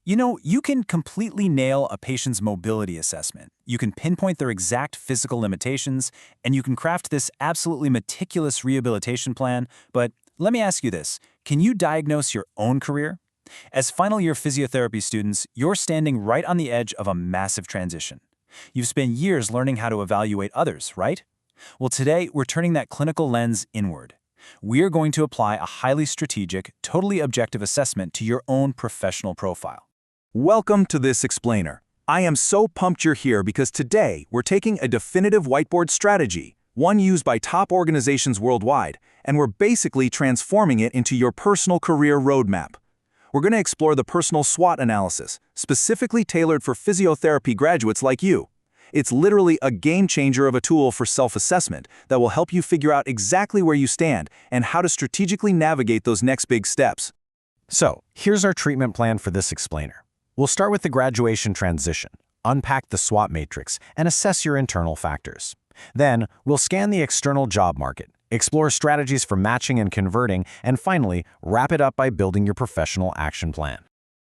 You know, you can completely nail a patient's mobility assessment. You can pinpoint their exact physical limitations, and you can craft this absolutely meticulous rehabilitation plan. But let me ask you this, can you diagnose your own career? As final year physiotherapy students, you're standing right on the edge of a massive transition. You've spent years learning how to evaluate others, right? Well, today, we're turning that clinical lens inward. We're going to apply a highly strategic, totally objective assessment to your own professional profile. Welcome to this explainer. I am so pumped you're here because today we're taking a definitive whiteboard strategy, one used by top organizations worldwide, and we're basically transforming it into your personal career roadmap. We're going to explore the personal SWOT analysis, specifically tailored for physiotherapy graduates like you. It's literally a game changer of a tool for self-assessment that will help you figure out exactly where you stand and how to strategically navigate those next big steps. So, here's our treatment plan for this explainer. We'll start with the graduation transition, unpack the SWOT matrix, and assess your internal factors. Then, we'll scan the external job market, explore strategies for matching and converting, and finally, wrap it up by building your professional action plan.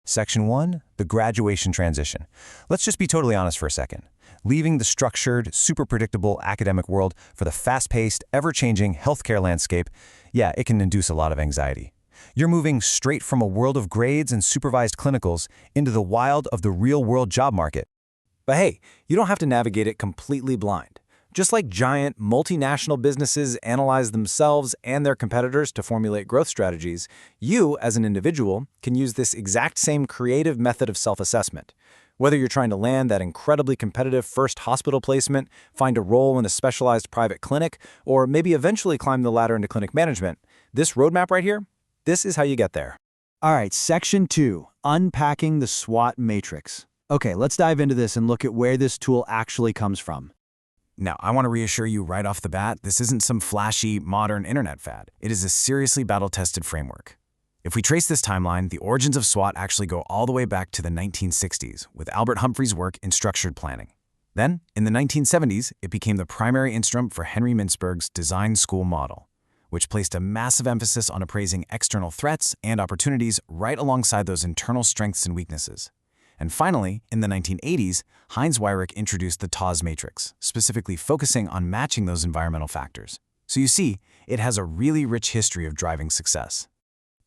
Section 1, the graduation transition. Let's just be totally honest for a second. Leaving the structured, super predictable academic world for the fast-paced, ever-changing healthcare landscape, yeah, it can induce a lot of anxiety. You're moving straight from a world of grades and supervised clinicals into the wild of the real-world job market. But hey, you don't have to navigate it completely blind. Just like giant, multinational businesses analyze themselves and their competitors to formulate growth strategies, you, as an individual, can use this exact same creative method of self-assessment. Whether you're trying to land that incredibly competitive first hospital placement, find a role in a specialized private clinic, or maybe eventually climb the ladder into clinic management, this roadmap right here, this is how you get there. All right, Section 2, Unpacking the SWOT Matrix. Okay, let's dive into this and look at where this tool actually comes from. Now, I want to reassure you right off the bat, this isn't some flashy, modern internet fad. It is a seriously battle-tested framework. If we trace this timeline, the origins of SWOT actually go all the way back to the 1960s, with Albert Humphrey's work in structured planning. Then, in the 1970s, it became the primary instrument for Henry Mintzberg's design school model, which placed a massive emphasis on appraising external threats and opportunities right alongside those internal strengths and weaknesses. And finally, in the 1980s, Heinz Weyrich introduced the TOS matrix, specifically focusing on matching those environmental factors. So you see, it has a really rich history of driving success.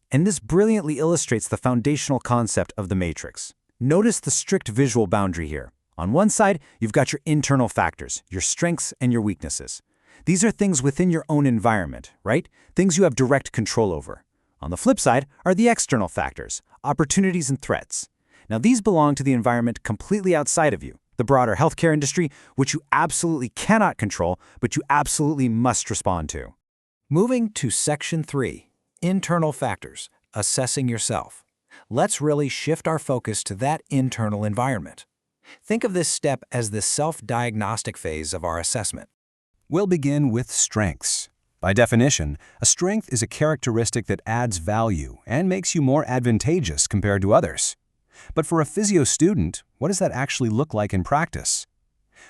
And this brilliantly illustrates the foundational concept of the matrix. Notice the strict visual boundary here. On one side, you've got your internal factors, your strengths and your weaknesses. These are things within your own environment, right? Things you have direct control over. On the flip side are the external factors, opportunities and threats. Now, these belong to the environment completely outside of you, the broader healthcare industry, which you absolutely cannot control, but you absolutely must respond to. Moving to Section 3, Internal Factors, Assessing Yourself. Let's really shift our focus to that internal environment. Think of this step as the self-diagnostic phase of our assessment. We'll begin with strengths. By definition, a strength is a characteristic that adds value and makes you more advantageous compared to others. But for a physio student, what does that actually look like in practice?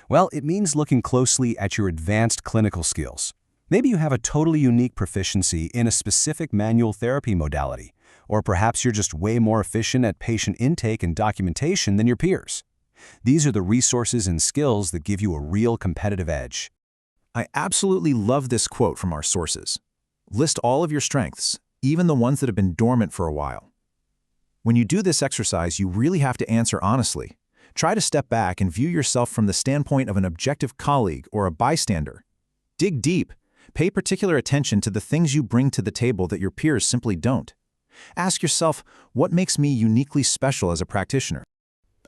Well, it means looking closely at your advanced clinical skills. Maybe you have a totally unique proficiency in a specific manual therapy modality, or perhaps you're just way more efficient at patient intake and documentation than your peers. These are the resources and skills that give you a real competitive edge. I absolutely love this quote from our sources. List all of your strengths, even the ones that have been dormant for a while. When you do this exercise, you really have to answer honestly. Try to step back and view yourself from the standpoint of an objective colleague or a bystander. Dig deep. Pay particular attention to the things you bring to the table that your peers simply don't. Ask yourself, what makes me uniquely special as a practitioner?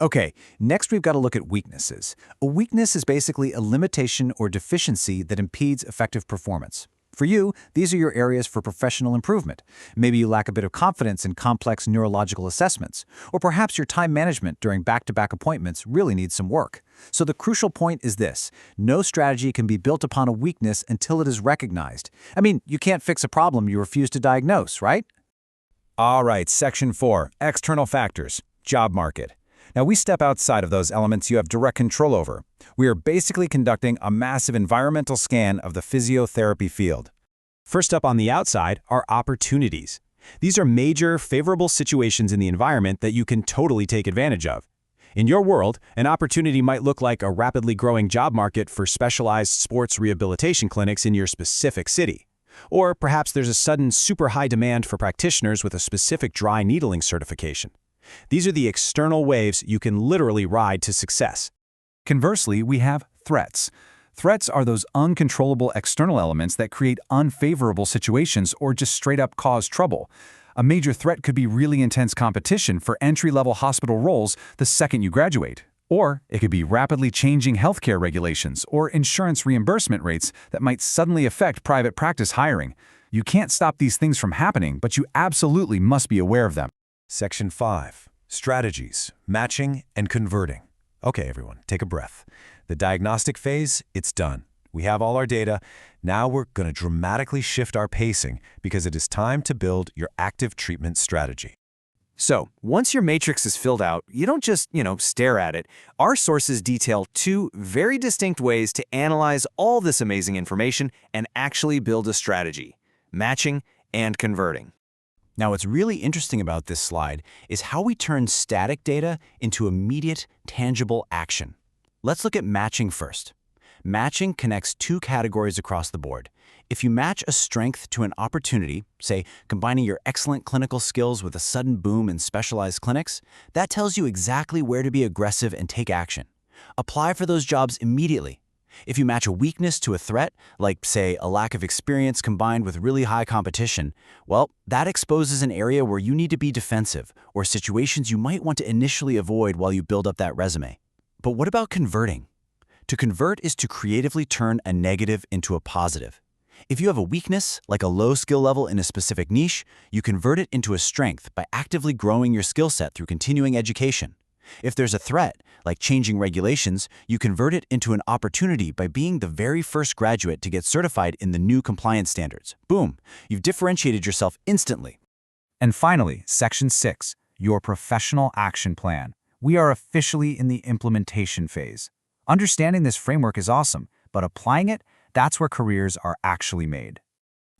Okay, next we've got to look at weaknesses. A weakness is basically a limitation or deficiency that impedes effective performance. For you, these are your areas for professional improvement. Maybe you lack a bit of confidence in complex neurological assessments, or perhaps your time management during back-to-back appointments really needs some work. So the crucial point is this: no strategy can be built upon a weakness until it is recognized. I mean, you can't fix a problem you refuse to diagnose, right? All right, Section 4, External Factors, Job Market. Now, we step outside of those elements you have direct control over. We are basically conducting a massive environmental scan of the physiotherapy field. First up on the outside are opportunities. These are major, favorable situations in the environment that you can totally take advantage of. In your world, an opportunity might look like a rapidly growing job market for specialized sports rehabilitation clinics in your specific city. Or perhaps there's a sudden super high demand for practitioners with a specific dry needling certification. These are the external waves you can literally ride to success. Conversely, we have threats. Threats are those uncontrollable external elements that create unfavorable situations or just straight up cause trouble. A major threat could be really intense competition for entry-level hospital roles the second you graduate. Or it could be rapidly changing healthcare regulations or insurance reimbursement rates that might suddenly affect private practice hiring. You can't stop these things from happening, but you absolutely must be aware of them. Section 5. Strategies, matching, and converting. Okay, everyone, take a breath. The diagnostic phase, it's done. We have all our data. Now we're going to dramatically shift our pacing because it is time to build your active treatment strategy. So, once your matrix is filled out, you don't just, stare at it. Our sources detail 2 very distinct ways to analyze all this amazing information and actually build a strategy: matching and converting. Now, what's really interesting about this slide is how we turn static data into immediate, tangible action. Let's look at matching first. Matching connects 2 categories across the board. If you match a strength to an opportunity, say combining your excellent clinical skills with a sudden boom in specialized clinics, that tells you exactly where to be aggressive and take action. Apply for those jobs immediately. If you match a weakness to a threat, like, say, a lack of experience combined with really high competition, well, that exposes an area where you need to be defensive or situations you might want to initially avoid while you build up that resume. But what about converting? To convert is to creatively turn a negative into a positive. If you have a weakness, like a low skill level in a specific niche, you convert it into a strength by actively growing your skill set through continuing education. If there's a threat, like changing regulations, you convert it into an opportunity by being the very first graduate to get certified in the new compliance standards. Boom, you've differentiated yourself instantly. And finally, Section 6, your professional action plan. We are officially in the implementation phase. Understanding this framework is awesome, but applying it, that's where careers are actually made.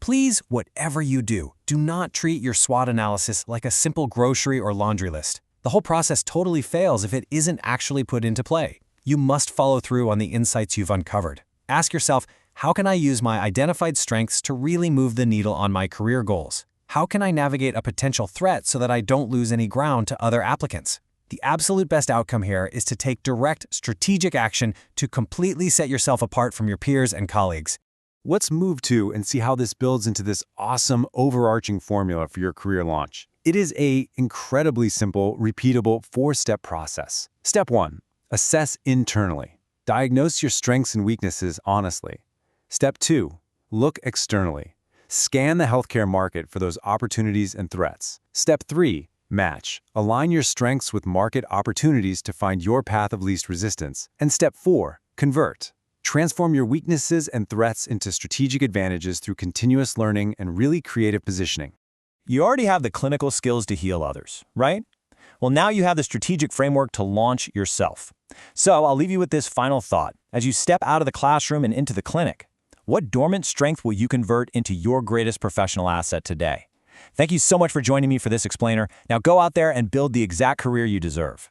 Please, whatever you do, do not treat your SWOT analysis like a simple grocery or laundry list. The whole process totally fails if it isn't actually put into play. You must follow through on the insights you've uncovered. Ask yourself, how can I use my identified strengths to really move the needle on my career goals? How can I navigate a potential threat so that I don't lose any ground to other applicants? The absolute best outcome here is to take direct, strategic action to completely set yourself apart from your peers and colleagues. Let's move to and see how this builds into this awesome overarching formula for your career launch. It is an incredibly simple, repeatable 4-step process. Step 1. Assess internally. Diagnose your strengths and weaknesses honestly. Step 2. Look externally. Scan the healthcare market for those opportunities and threats. Step 3. Match. Align your strengths with market opportunities to find your path of least resistance. And Step 4. Convert. Transform your weaknesses and threats into strategic advantages through continuous learning and really creative positioning. You already have the clinical skills to heal others, right? Well, now you have the strategic framework to launch yourself. So I'll leave you with this final thought. As you step out of the classroom and into the clinic, what dormant strength will you convert into your greatest professional asset today? Thank you so much for joining me for this explainer. Now go out there and build the exact career you deserve.